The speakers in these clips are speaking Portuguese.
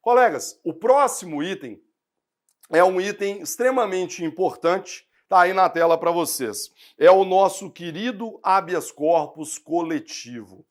Colegas, o próximo item é um item extremamente importante, está aí na tela para vocês. É o nosso querido habeas corpus coletivo.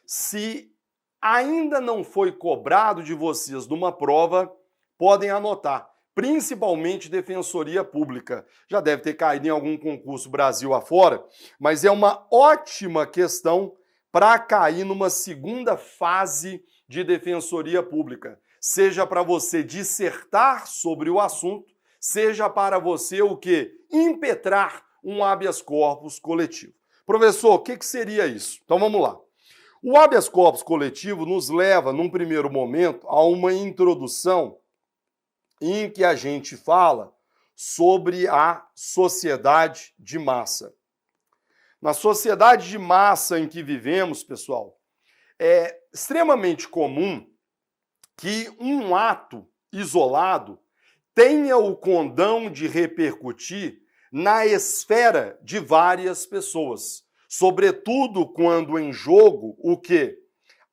Se ainda não foi cobrado de vocês numa prova, podem anotar, principalmente Defensoria Pública. Já deve ter caído em algum concurso Brasil afora, mas é uma ótima questão para cair numa segunda fase de Defensoria Pública. Seja para você dissertar sobre o assunto, seja para você o quê? Impetrar um habeas corpus coletivo. Professor, o que seria isso? Então vamos lá. O habeas corpus coletivo nos leva, num primeiro momento, a uma introdução em que a gente fala sobre a sociedade de massa. Na sociedade de massa em que vivemos, pessoal, é extremamente comum que um ato isolado tenha o condão de repercutir na esfera de várias pessoas, sobretudo quando em jogo o quê?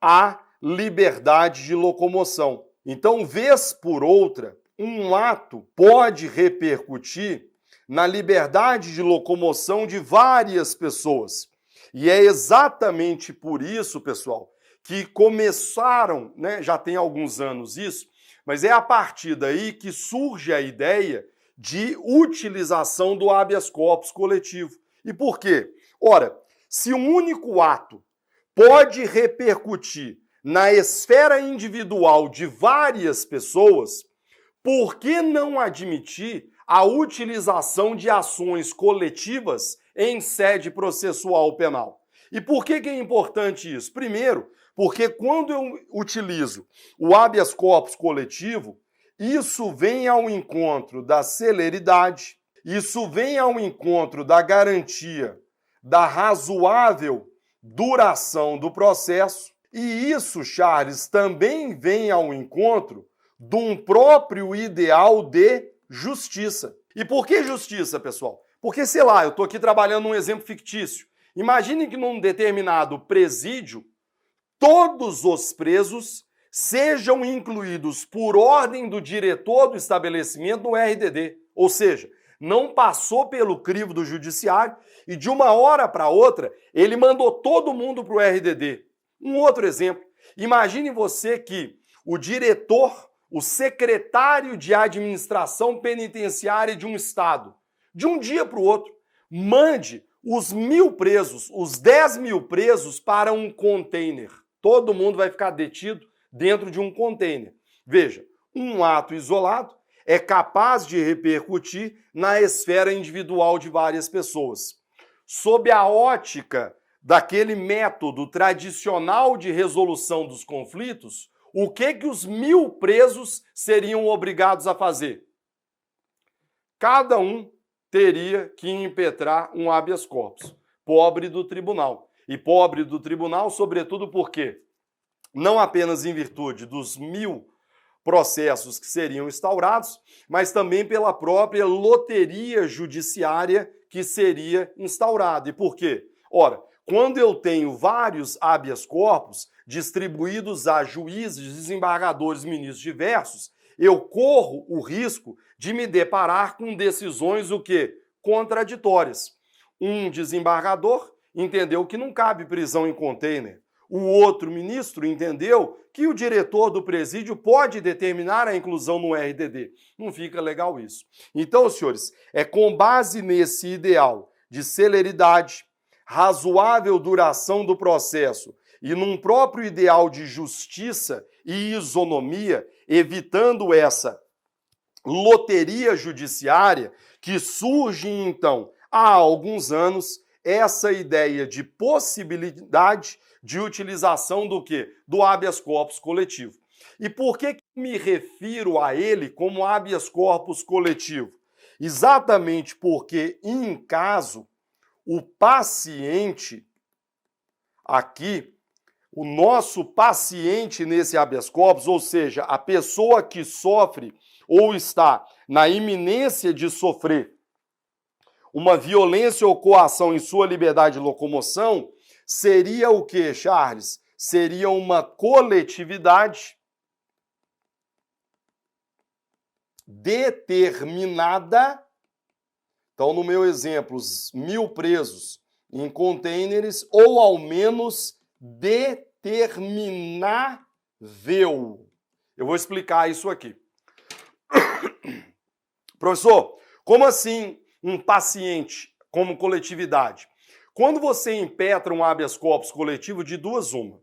A liberdade de locomoção. Então, vez por outra, um ato pode repercutir na liberdade de locomoção de várias pessoas. E é exatamente por isso, pessoal, que começaram, já tem alguns anos isso, mas é a partir daí que surge a ideia de utilização do habeas corpus coletivo. E por quê? Ora, se um único ato pode repercutir na esfera individual de várias pessoas, por que não admitir a utilização de ações coletivas em sede processual penal? E por que é importante isso? Primeiro, porque quando eu utilizo o habeas corpus coletivo, isso vem ao encontro da celeridade, isso vem ao encontro da garantia da razoável duração do processo, e isso, Charles, também vem ao encontro de um próprio ideal de justiça. E por que justiça, pessoal? Porque, sei lá, eu estou aqui trabalhando num exemplo fictício. Imagine que num determinado presídio, todos os presos sejam incluídos por ordem do diretor do estabelecimento no RDD. Ou seja, não passou pelo crivo do judiciário e de uma hora para outra ele mandou todo mundo para o RDD. Um outro exemplo, imagine você que o diretor, o secretário de administração penitenciária de um estado, de um dia para o outro, mande os 1.000 presos, os 10.000 presos para um container. Todo mundo vai ficar detido dentro de um container. Veja, um ato isolado é capaz de repercutir na esfera individual de várias pessoas. Sob a ótica daquele método tradicional de resolução dos conflitos, o que os 1.000 presos seriam obrigados a fazer? Cada um teria que impetrar um habeas corpus. Pobre do tribunal. E pobre do tribunal, sobretudo porque, não apenas em virtude dos 1.000 processos que seriam instaurados, mas também pela própria loteria judiciária que seria instaurada. E por quê? Ora, quando eu tenho vários habeas corpus distribuídos a juízes, desembargadores, ministros diversos, eu corro o risco de me deparar com decisões o quê? Contraditórias. Um desembargador entendeu que não cabe prisão em container. O outro ministro entendeu que o diretor do presídio pode determinar a inclusão no RDD. Não fica legal isso. Então, senhores, é com base nesse ideal de celeridade, razoável duração do processo e num próprio ideal de justiça e isonomia, evitando essa loteria judiciária, que surge, então, há alguns anos, essa ideia de possibilidade de utilização do quê? Do habeas corpus coletivo. E por que me refiro a ele como habeas corpus coletivo? Exatamente porque, em caso, o paciente aqui, o nosso paciente nesse habeas corpus, ou seja, a pessoa que sofre ou está na iminência de sofrer uma violência ou coação em sua liberdade de locomoção, seria o quê, Charles? Seria uma coletividade determinada. Então, no meu exemplo, os 1.000 presos em containers, ou ao menos determinável. Eu vou explicar isso aqui. Professor, como assim um paciente como coletividade? Quando você impetra um habeas corpus coletivo, de duas uma.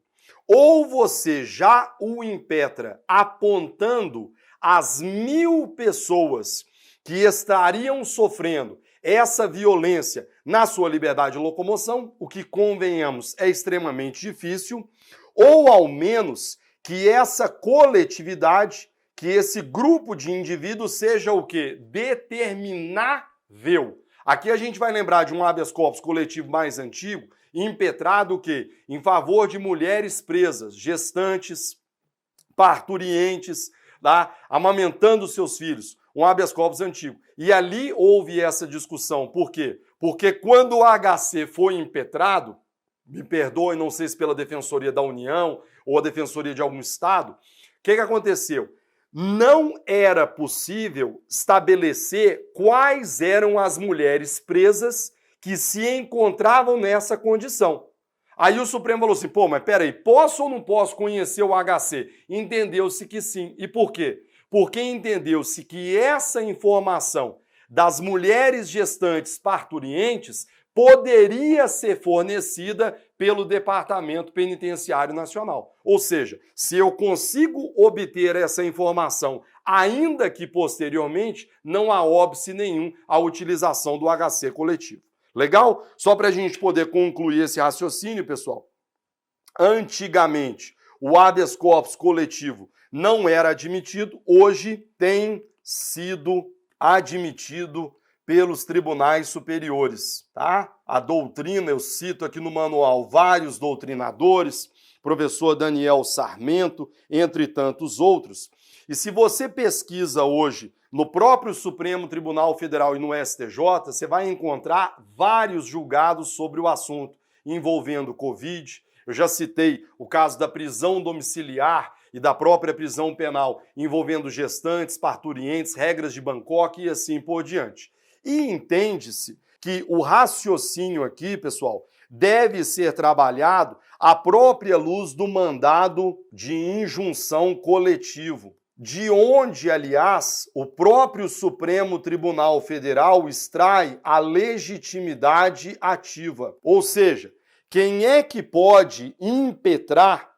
Ou você já o impetra apontando as 1.000 pessoas que estariam sofrendo essa violência na sua liberdade de locomoção, o que, convenhamos, é extremamente difícil, ou ao menos que essa coletividade, que esse grupo de indivíduos seja o quê? Determinável. Aqui a gente vai lembrar de um habeas corpus coletivo mais antigo, impetrado o quê? Em favor de mulheres presas, gestantes, parturientes, tá? Amamentando seus filhos. Um habeas corpus antigo. E ali houve essa discussão. Por quê? Porque quando o HC foi impetrado, me perdoe, não sei se pela Defensoria da União ou a Defensoria de algum estado, o que aconteceu? Não era possível estabelecer quais eram as mulheres presas que se encontravam nessa condição. Aí o Supremo falou assim, pô, mas peraí, posso ou não posso conhecer o HC? Entendeu-se que sim. E por quê? Porque entendeu-se que essa informação das mulheres gestantes parturientes poderia ser fornecida pelo Departamento Penitenciário Nacional. Ou seja, se eu consigo obter essa informação, ainda que posteriormente, não há óbice nenhum à utilização do HC coletivo. Legal? Só para a gente poder concluir esse raciocínio, pessoal. Antigamente, o habeas corpus coletivo não era admitido, hoje tem sido admitido pelos tribunais superiores, tá? A doutrina, eu cito aqui no manual vários doutrinadores, professor Daniel Sarmento, entre tantos outros. E se você pesquisa hoje no próprio Supremo Tribunal Federal e no STJ, você vai encontrar vários julgados sobre o assunto envolvendo Covid. Eu já citei o caso da prisão domiciliar e da própria prisão penal envolvendo gestantes, parturientes, regras de Bangkok e assim por diante. E entende-se que o raciocínio aqui, pessoal, deve ser trabalhado à própria luz do mandado de injunção coletivo, de onde, aliás, o próprio Supremo Tribunal Federal extrai a legitimidade ativa. Ou seja, quem é que pode impetrar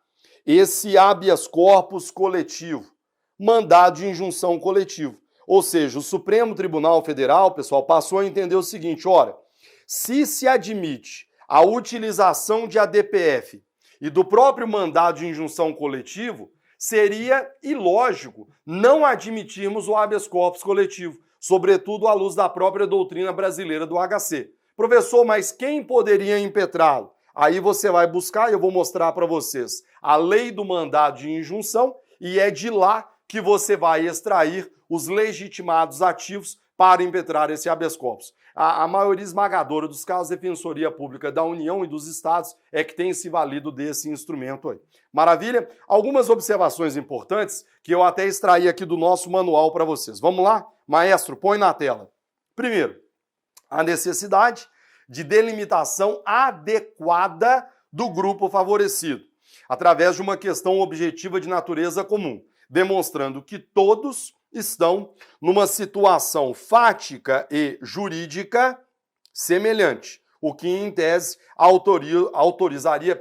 esse habeas corpus coletivo? Mandado de injunção coletivo. Ou seja, o Supremo Tribunal Federal, pessoal, passou a entender o seguinte, ora, se admite a utilização de ADPF e do próprio mandado de injunção coletivo, seria ilógico não admitirmos o habeas corpus coletivo, sobretudo à luz da própria doutrina brasileira do HC. Professor, mas quem poderia impetrá-lo? Aí você vai buscar, e eu vou mostrar para vocês, a lei do mandado de injunção, e é de lá que você vai extrair os legitimados ativos para impetrar esse habeas corpus. A maioria esmagadora dos casos, a Defensoria Pública da União e dos Estados é que tem se valido desse instrumento aí. Maravilha? Algumas observações importantes que eu até extraí aqui do nosso manual para vocês. Vamos lá? Maestro, põe na tela. Primeiro, a necessidade de delimitação adequada do grupo favorecido, através de uma questão objetiva de natureza comum, demonstrando que todos estão numa situação fática e jurídica semelhante, o que, em tese, autorizaria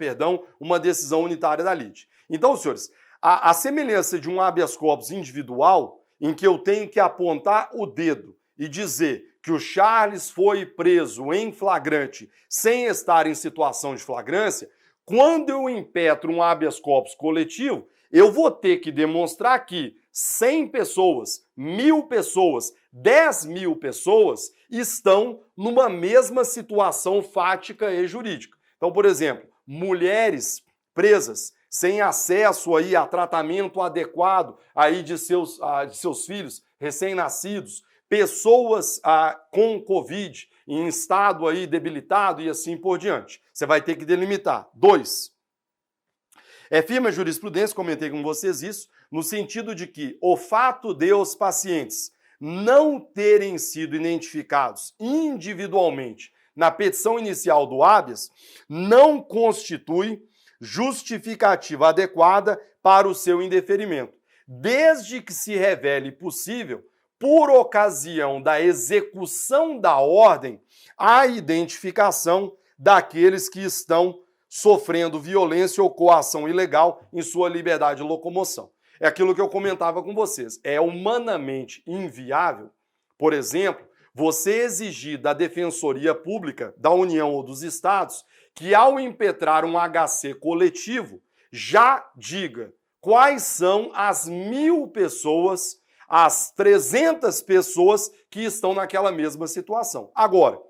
uma decisão unitária da lide. Então, senhores, a semelhança de um habeas corpus individual, em que eu tenho que apontar o dedo e dizer que o Charles foi preso em flagrante sem estar em situação de flagrância, quando eu impetro um habeas corpus coletivo, eu vou ter que demonstrar que 100 pessoas, 1.000 pessoas, 10.000 pessoas estão numa mesma situação fática e jurídica. Então, por exemplo, mulheres presas sem acesso aí a tratamento adequado aí de seus filhos recém-nascidos, pessoas com Covid em estado aí debilitado e assim por diante. Você vai ter que delimitar. 2. É firme a jurisprudência, comentei com vocês isso, no sentido de que o fato de os pacientes não terem sido identificados individualmente na petição inicial do habeas não constitui justificativa adequada para o seu indeferimento, desde que se revele possível, por ocasião da execução da ordem, a identificação daqueles que estão sofrendo violência ou coação ilegal em sua liberdade de locomoção. É aquilo que eu comentava com vocês. É humanamente inviável, por exemplo, você exigir da Defensoria Pública da União ou dos Estados que, ao impetrar um HC coletivo, já diga quais são as 1.000 pessoas, as 300 pessoas que estão naquela mesma situação. Agora,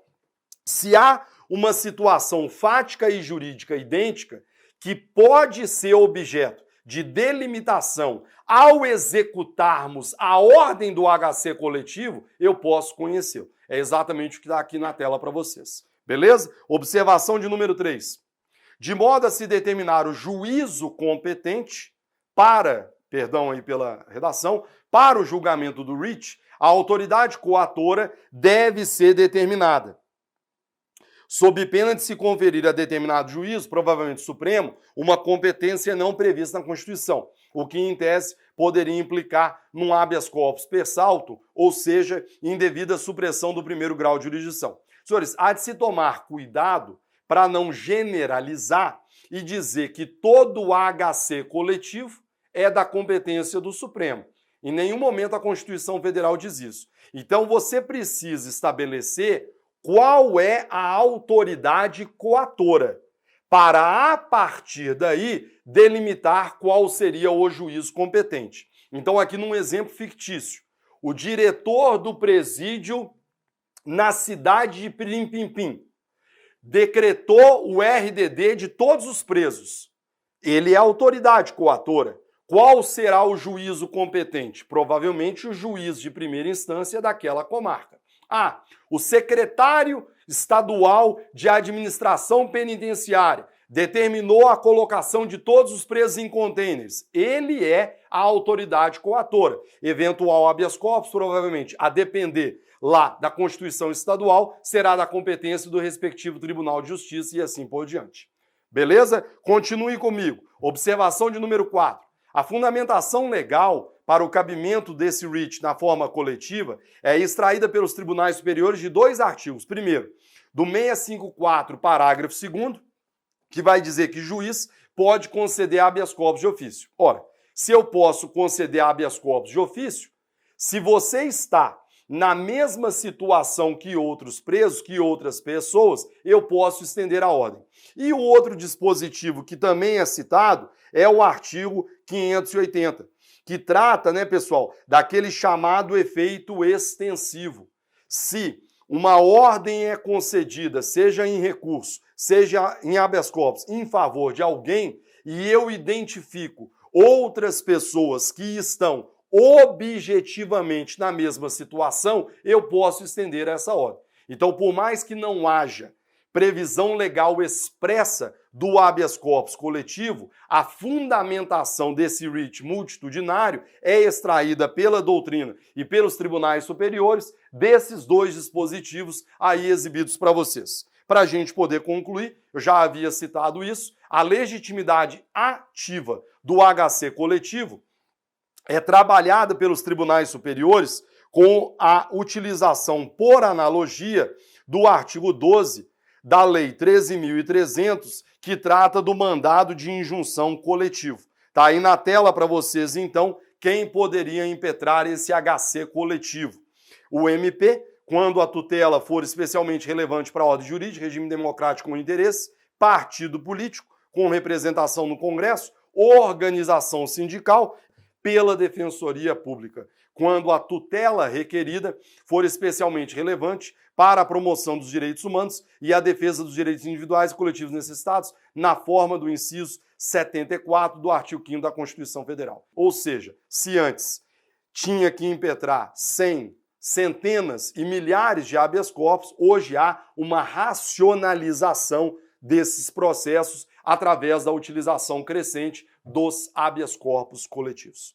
se há uma situação fática e jurídica idêntica que pode ser objeto de delimitação ao executarmos a ordem do HC coletivo, eu posso conhecê-lo. É exatamente o que está aqui na tela para vocês. Beleza? Observação de número 3. De modo a se determinar o juízo competente para, perdão aí pela redação, para o julgamento do writ, a autoridade coatora deve ser determinada, sob pena de se conferir a determinado juízo, provavelmente Supremo, uma competência não prevista na Constituição, o que, em tese, poderia implicar num habeas corpus per salto, ou seja, indevida supressão do primeiro grau de jurisdição. Senhores, há de se tomar cuidado para não generalizar e dizer que todo HC coletivo é da competência do Supremo. Em nenhum momento a Constituição Federal diz isso. Então você precisa estabelecer qual é a autoridade coatora, para, a partir daí, delimitar qual seria o juízo competente. Então, aqui num exemplo fictício, o diretor do presídio na cidade de Pirim-Pim-Pim decretou o RDD de todos os presos. Ele é a autoridade coatora. Qual será o juízo competente? Provavelmente o juiz de primeira instância daquela comarca. Ah, o secretário estadual de administração penitenciária determinou a colocação de todos os presos em contêineres. Ele é a autoridade coatora. Eventual habeas corpus, provavelmente, a depender lá da Constituição Estadual, será da competência do respectivo Tribunal de Justiça e assim por diante. Beleza? Continue comigo. Observação de número 4. A fundamentação legal para o cabimento desse writ na forma coletiva é extraída pelos tribunais superiores de 2 artigos. Primeiro, do 654, parágrafo 2º, que vai dizer que juiz pode conceder habeas corpus de ofício. Ora, se eu posso conceder habeas corpus de ofício, se você está na mesma situação que outros presos, que outras pessoas, eu posso estender a ordem. E o outro dispositivo que também é citado é o artigo 580, que trata, né, pessoal, daquele chamado efeito extensivo. Se uma ordem é concedida, seja em recurso, seja em habeas corpus, em favor de alguém, e eu identifico outras pessoas que estão objetivamente na mesma situação, eu posso estender essa ordem. Então, por mais que não haja previsão legal expressa do habeas corpus coletivo, a fundamentação desse writ multitudinário é extraída pela doutrina e pelos tribunais superiores desses 2 dispositivos aí exibidos para vocês. Para a gente poder concluir, eu já havia citado isso, a legitimidade ativa do HC coletivo é trabalhada pelos tribunais superiores com a utilização por analogia do artigo 12 da Lei 13.300, que trata do mandado de injunção coletivo. Está aí na tela para vocês, então, quem poderia impetrar esse HC coletivo. O MP, quando a tutela for especialmente relevante para a ordem jurídica, regime democrático com interesse, partido político, com representação no Congresso, organização sindical, pela Defensoria Pública, quando a tutela requerida for especialmente relevante para a promoção dos direitos humanos e a defesa dos direitos individuais e coletivos necessitados, na forma do inciso 74 do artigo 5º da Constituição Federal. Ou seja, se antes tinha que impetrar 100, centenas e milhares de habeas corpus, hoje há uma racionalização desses processos através da utilização crescente dos habeas corpus coletivos.